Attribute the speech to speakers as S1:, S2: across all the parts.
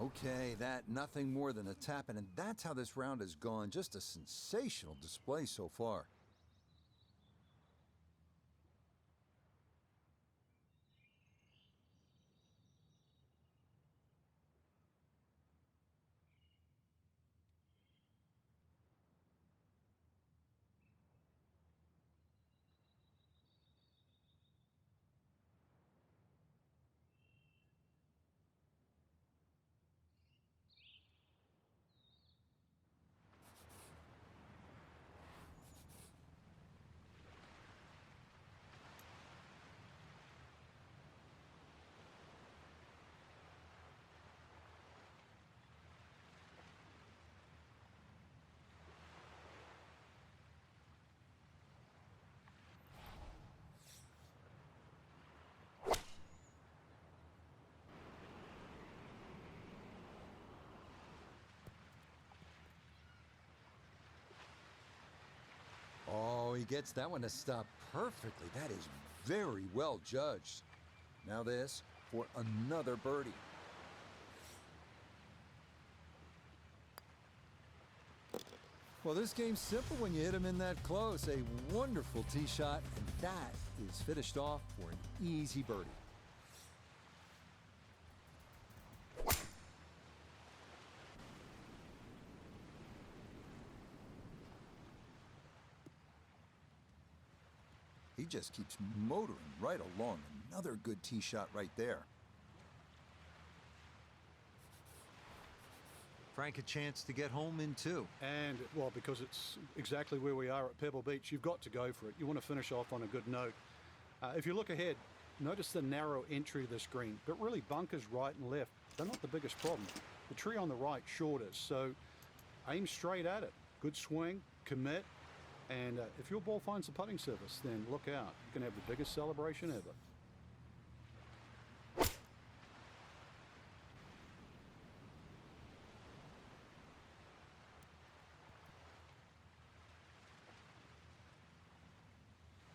S1: Okay, that nothing more than a tap, and that's how this round has gone. Just a sensational display so far. Oh, he gets that one to stop perfectly. That is very well judged. Now this for another birdie. Well, this game's simple when you hit him in that close. A wonderful tee shot, and that is finished off for an easy birdie. He just keeps motoring right along. Another good tee shot right there. Frank, a chance to get home in two.
S2: And, well, because it's exactly where we are at Pebble Beach, you've got to go for it. You want to finish off on a good note. If you look ahead, notice the narrow entry of this green, but really bunkers right and left, they're not the biggest problem. The tree on the right shorter, so aim straight at it. Good swing, commit, and if your ball finds the putting surface, then look out. You can have the biggest celebration ever.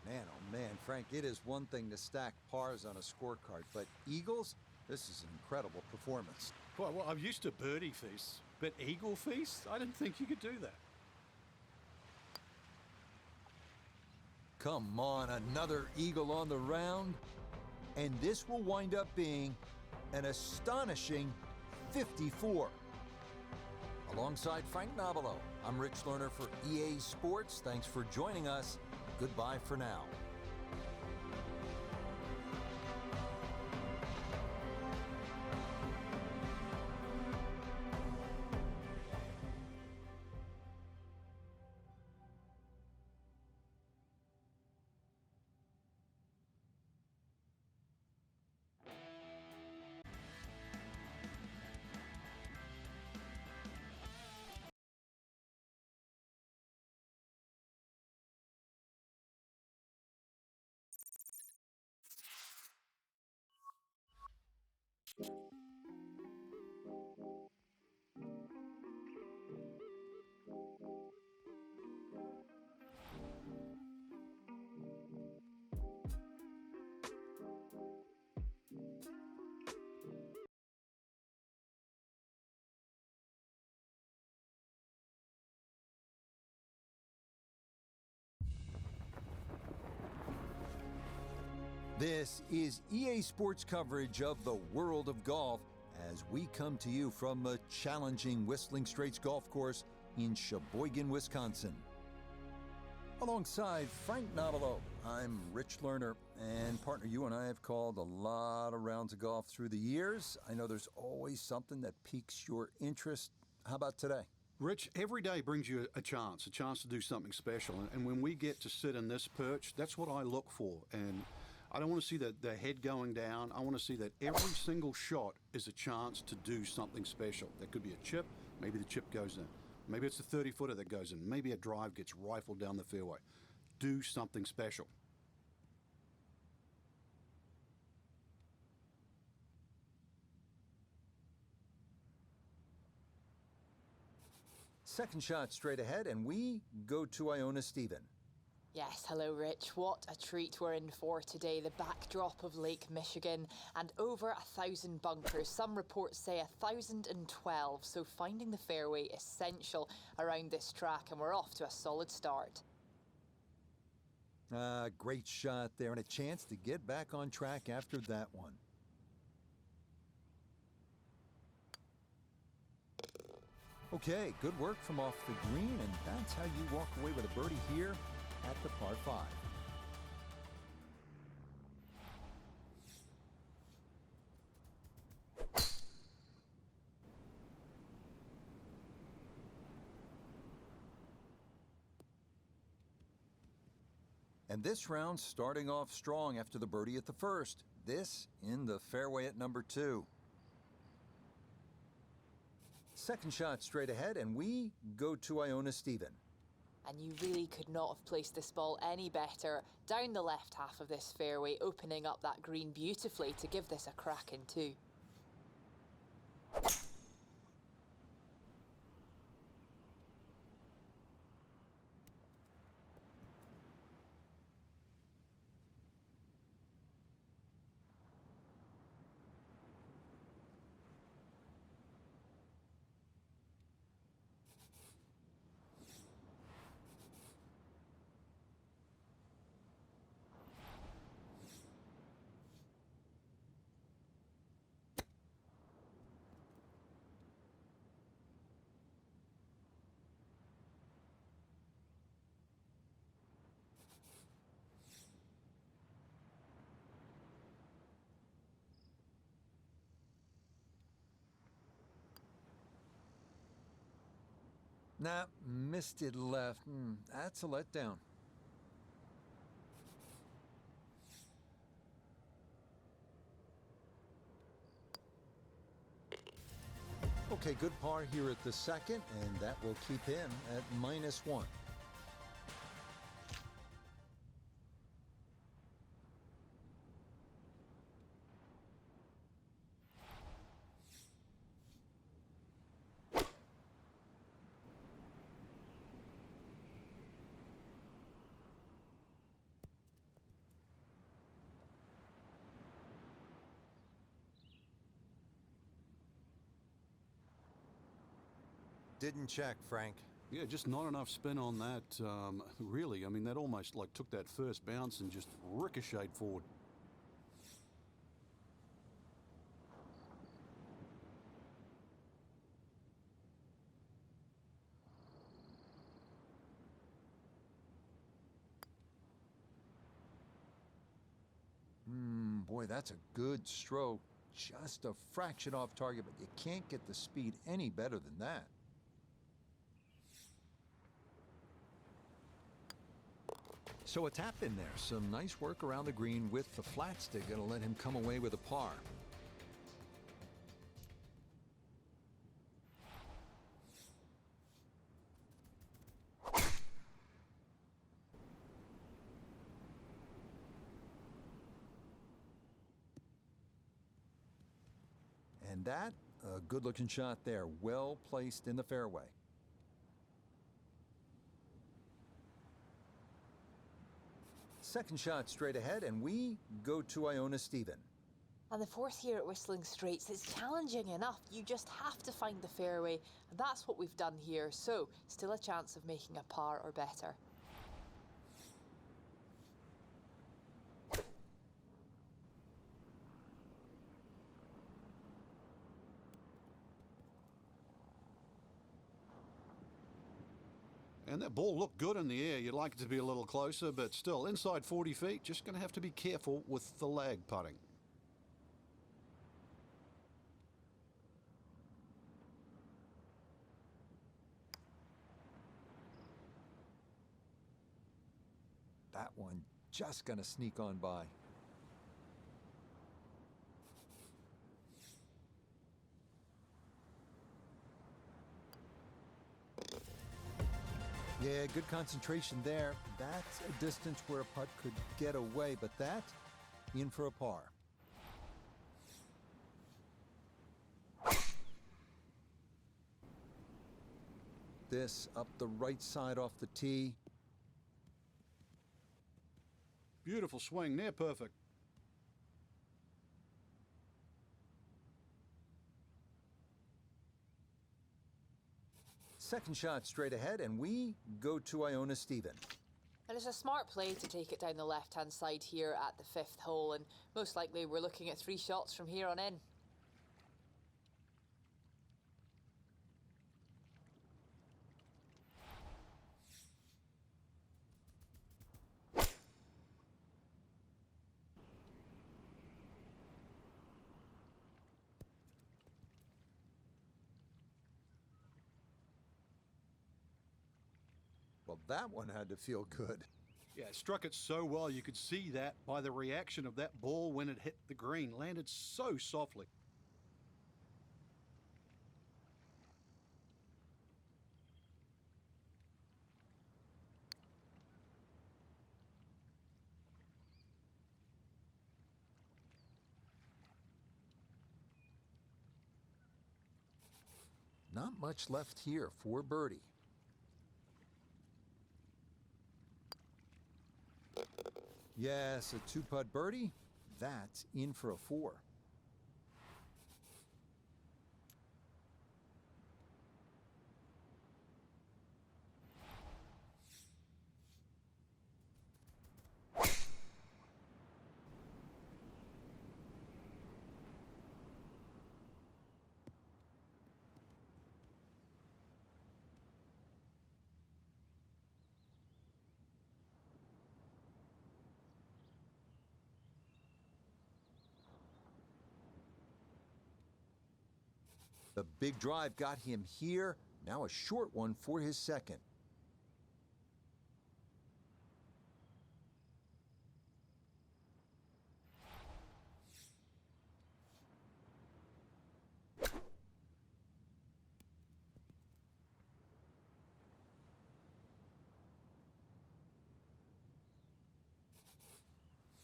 S1: Man, oh man, Frank, it is one thing to stack pars on a scorecard, but eagles, this is an incredible performance.
S2: Well, I'm used to birdie feasts, but eagle feast? I didn't think you could do that.
S1: Come on, another eagle on the round. And this will wind up being an astonishing 54. Alongside Frank Nobilo, I'm Rich Lerner for EA Sports. Thanks for joining us. Goodbye for now. This is EA Sports coverage of the world of golf as we come to you from a challenging Whistling Straits golf course in Sheboygan, Wisconsin. Alongside Frank Nobilo, I'm Rich Lerner, and partner, you and I have called a lot of rounds of golf through the years. I know there's always something that piques your interest. How about today?
S2: Rich, every day brings you a chance to do something special. And when we get to sit in this perch, that's what I look for. And I don't want to see the head going down. I want to see that every single shot is a chance to do something special. That could be a chip. Maybe the chip goes in. Maybe it's a 30-footer that goes in. Maybe a drive gets rifled down the fairway. Do something special.
S1: Second shot straight ahead, and we go to Iona Stephen.
S3: Yes, hello Rich. What a treat we're in for today. The backdrop of Lake Michigan and over 1,000 bunkers. Some reports say 1,012, so finding the fairway essential around this track, and we're off to a solid start.
S1: Great shot there and a chance to get back on track after that one. Okay, good work from off the green, and that's how you walk away with a birdie here at the par 5. And this round starting off strong after the birdie at the first. This in the fairway at number 2. Second shot straight ahead, and we go to Iona Stephen.
S3: And you really could not have placed this ball any better. Down the left half of this fairway, opening up that green beautifully to give this a crack in 2.
S1: Nah, missed it left. That's a letdown. Okay, good par here at the second, and that will keep him at -1. Didn't check, Frank.
S2: Yeah, just not enough spin on that, really. I mean, that almost like took that first bounce and just ricocheted forward.
S1: Boy, that's a good stroke. Just a fraction off target, but you can't get the speed any better than that. So a tap in there. Some nice work around the green with the flat stick. Gonna let him come away with a par. And that, a good-looking shot there. Well placed in the fairway. Second shot straight ahead, and we go to Iona Stephen.
S3: And the fourth here at Whistling Straits is challenging enough. You just have to find the fairway, and that's what we've done here. So, still a chance of making a par or better.
S2: And that ball looked good in the air. You'd like it to be a little closer, but still, inside 40 feet, just going to have to be careful with the lag putting.
S1: That one just gonna sneak on by. Yeah, good concentration there. That's a distance where a putt could get away, but that in for a par. This up the right side off the tee.
S2: Beautiful swing, near perfect.
S1: Second shot straight ahead, and we go to Iona Stephen.
S3: And it's a smart play to take it down the left-hand side here at the fifth hole, and most likely we're looking at 3 shots from here on in.
S1: Well, that one had to feel good.
S2: Yeah, it struck it so well. You could see that by the reaction of that ball when it hit the green. Landed so softly.
S1: Not much left here for birdie. Yes, a 2-putt birdie. That's in for a 4. The big drive got him here. Now a short one for his second.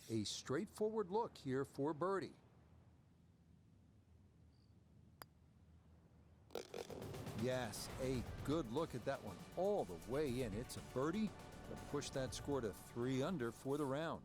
S1: A straightforward look here for birdie. Yes, a good look at that one all the way in. It's a birdie to push that score to 3 under for the round.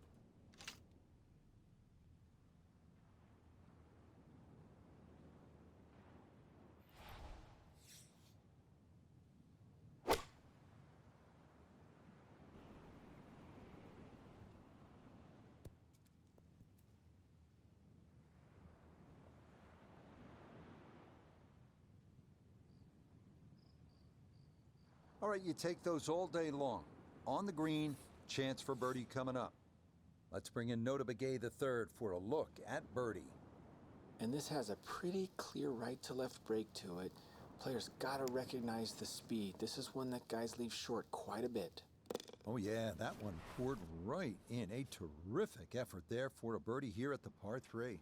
S1: All right, you take those all day long. On the green, chance for birdie coming up. Let's bring in Nota Begay III for a look at birdie.
S4: And this has a pretty clear right to left break to it. Players gotta recognize the speed. This is one that guys leave short quite a bit.
S1: Oh yeah, that one poured right in. A terrific effort there for a birdie here at the par 3.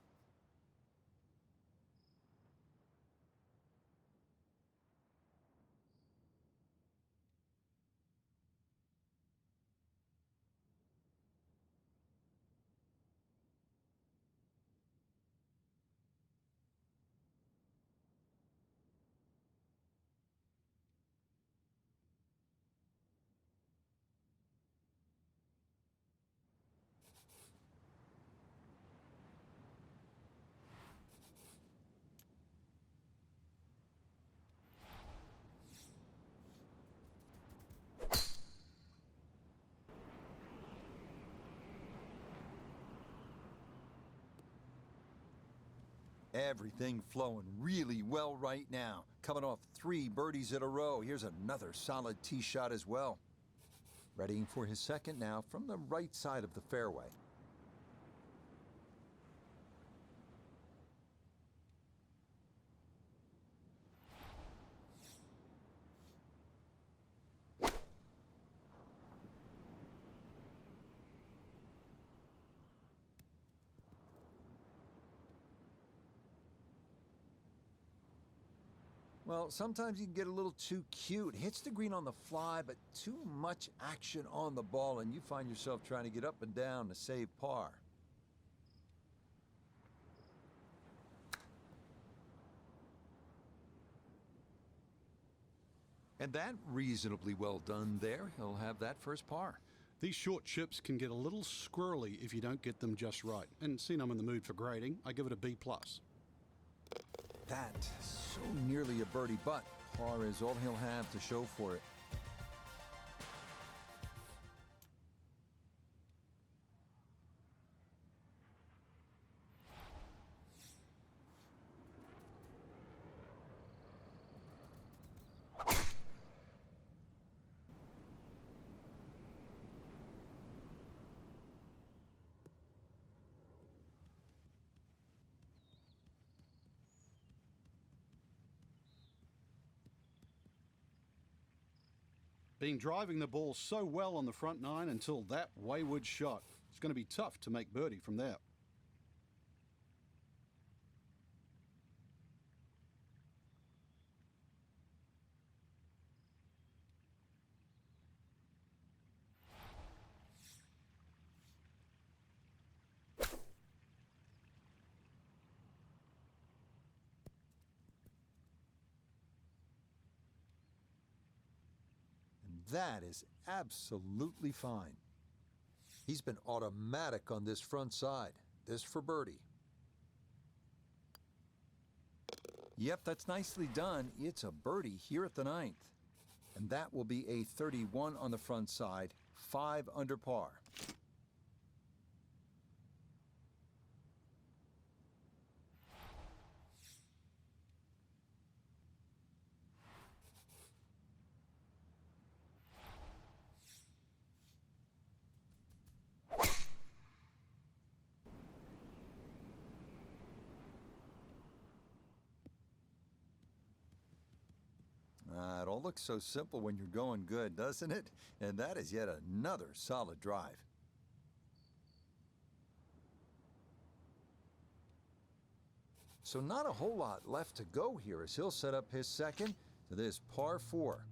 S1: Everything flowing really well right now. Coming off 3 birdies in a row. Here's another solid tee shot as well. Readying for his second now from the right side of the fairway. Well, sometimes you can get a little too cute. Hits the green on the fly, but too much action on the ball, and you find yourself trying to get up and down to save par. And that reasonably well done there. He'll have that first par.
S2: These short chips can get a little squirrely if you don't get them just right. And seeing I'm in the mood for grading, I give it a B+.
S1: That so nearly a birdie, but par is all he'll have to show for it.
S2: Been driving the ball so well on the front nine until that wayward shot. It's going to be tough to make birdie from there.
S1: That is absolutely fine. He's been automatic on this front side. This for birdie. Yep, that's nicely done. It's a birdie here at the 9th. And that will be a 31 on the front side, 5 under par. It all looks so simple when you're going good, doesn't it? And that is yet another solid drive. So not a whole lot left to go here as he'll set up his second to this par 4.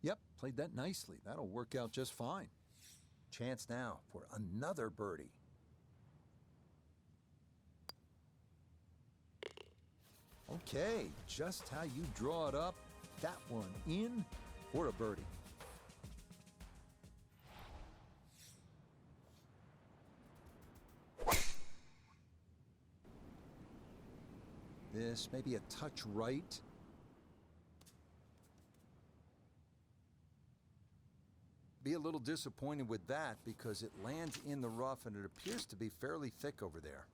S1: Yep, played that nicely. That'll work out just fine. Chance now for another birdie. Okay, just how you draw it up. That one in for a birdie. This may be a touch right. Be a little disappointed with that because it lands in the rough and it appears to be fairly thick over there.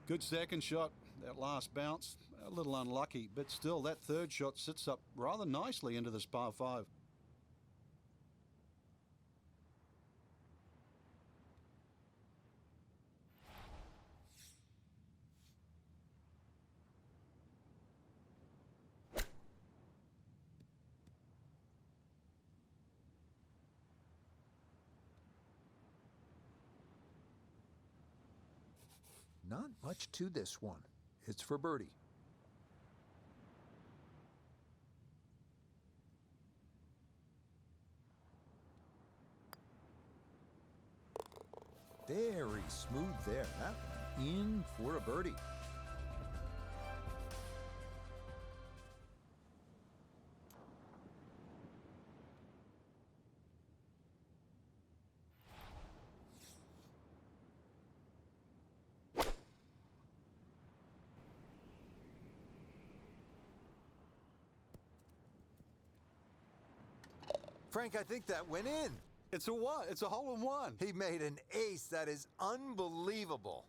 S2: Good second shot. That last bounce, a little unlucky, but still that third shot sits up rather nicely into this par 5.
S1: Not much to this one. It's for birdie. Very smooth there. That one in for a birdie. Frank, I think that went in.
S2: It's a what? It's a hole-in-one.
S1: He made an ace. That is unbelievable.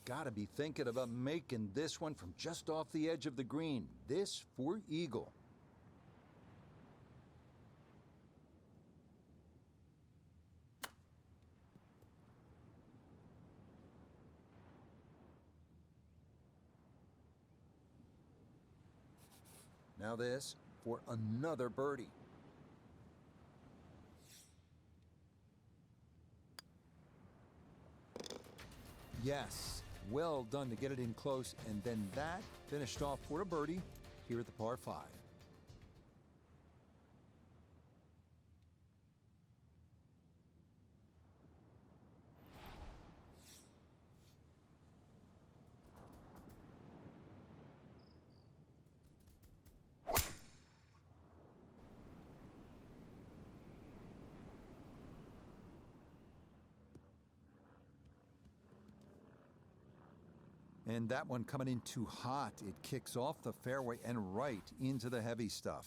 S1: Gotta be thinking about making this one from just off the edge of the green. This for eagle. Now this for another birdie. Yes, well done to get it in close, and then that finished off for a birdie here at the par 5. And that one coming in too hot. It kicks off the fairway and right into the heavy stuff.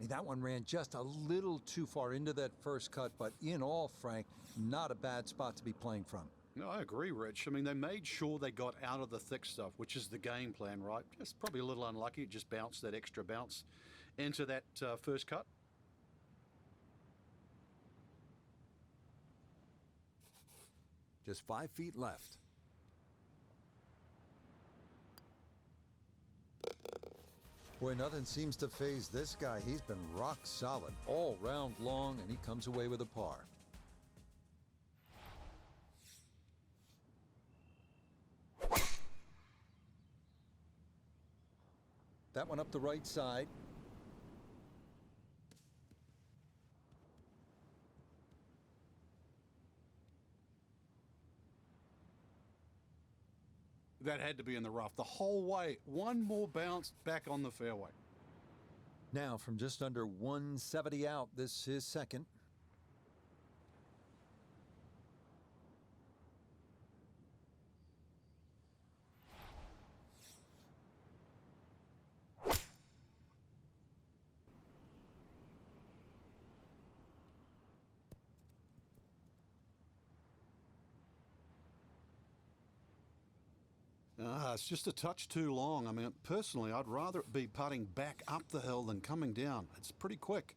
S1: That one ran just a little too far into that first cut, but in all, Frank, not a bad spot to be playing from.
S2: No, I agree, Rich. I mean, they made sure they got out of the thick stuff, which is the game plan, right? Just probably a little unlucky. It just bounced that extra bounce into that first cut.
S1: Just 5 feet left. Boy, nothing seems to faze this guy. He's been rock solid all round long, and he comes away with a par. That one up the right side.
S2: That had to be in the rough the whole way. One more bounce back on the fairway.
S1: Now from just under 170 out, this is second.
S2: It's just a touch too long. I mean, personally, I'd rather it be putting back up the hill than coming down. It's pretty quick.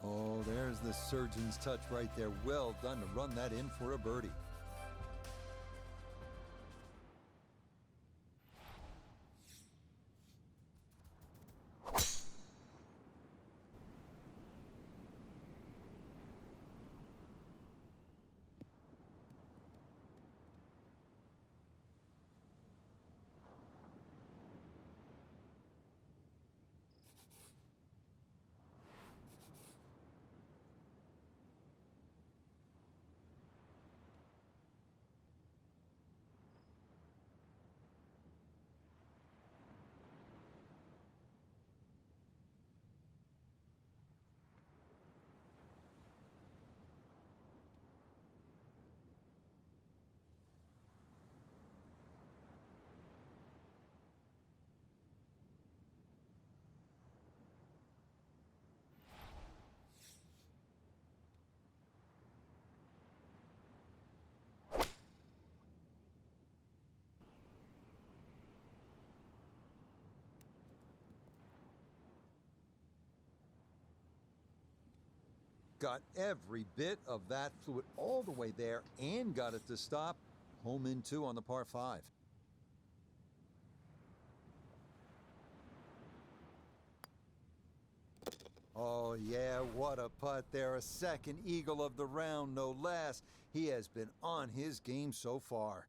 S1: Oh, there's the surgeon's touch right there. Well done to run that in for a birdie. got every bit of that, flew it all the way there and got it to stop. Home in 2 on the par 5. Oh yeah, what a putt there. A second eagle of the round, no less. He has been on his game so far.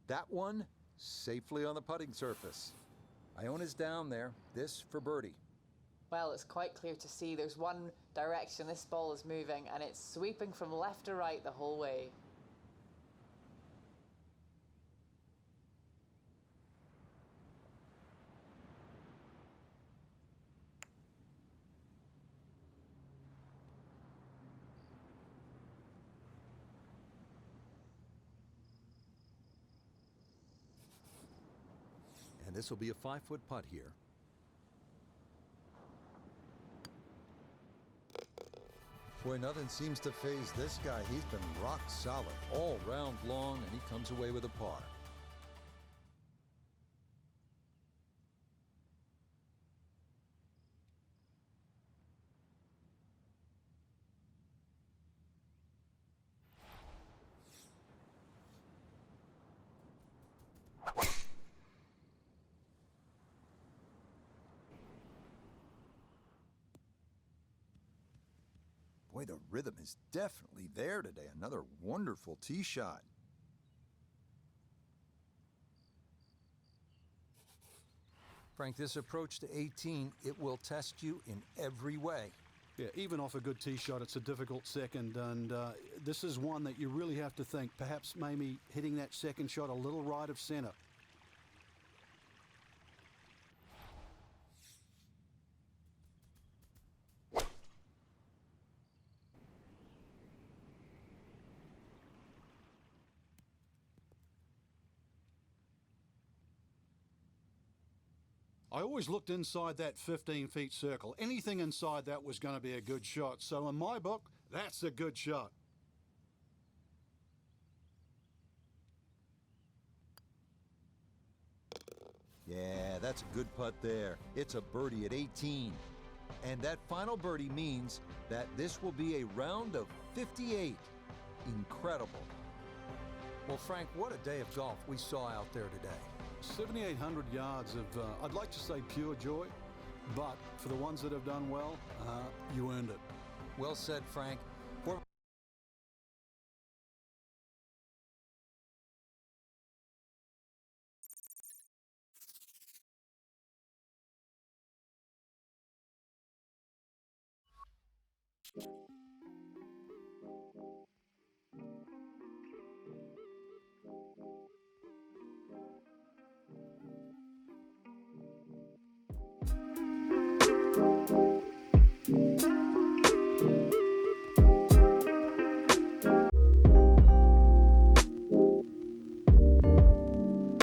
S1: That one safely on the putting surface. Iona's down there. This for birdie.
S3: Well, it's quite clear to see there's one direction this ball is moving, and it's sweeping from left to right the whole way.
S1: And this will be a 5-foot putt here. Boy, nothing seems to faze this guy. He's been rock solid all round long, and he comes away with a par. Boy, the rhythm is definitely there today. Another wonderful tee shot. Frank, this approach to 18, it will test you in every way.
S2: Yeah, even off a good tee shot, it's a difficult second, and this is one that you really have to think, perhaps maybe hitting that second shot a little right of center. I always looked inside that 15-feet circle. Anything inside that was going to be a good shot. So in my book, that's a good shot.
S1: Yeah, that's a good putt there. It's a birdie at 18. And that final birdie means that this will be a round of 58. Incredible. Well, Frank, what a day of golf we saw out there today.
S2: 7,800 yards of, I'd like to say pure joy, but for the ones that have done well, you earned it.
S1: Well said, Frank.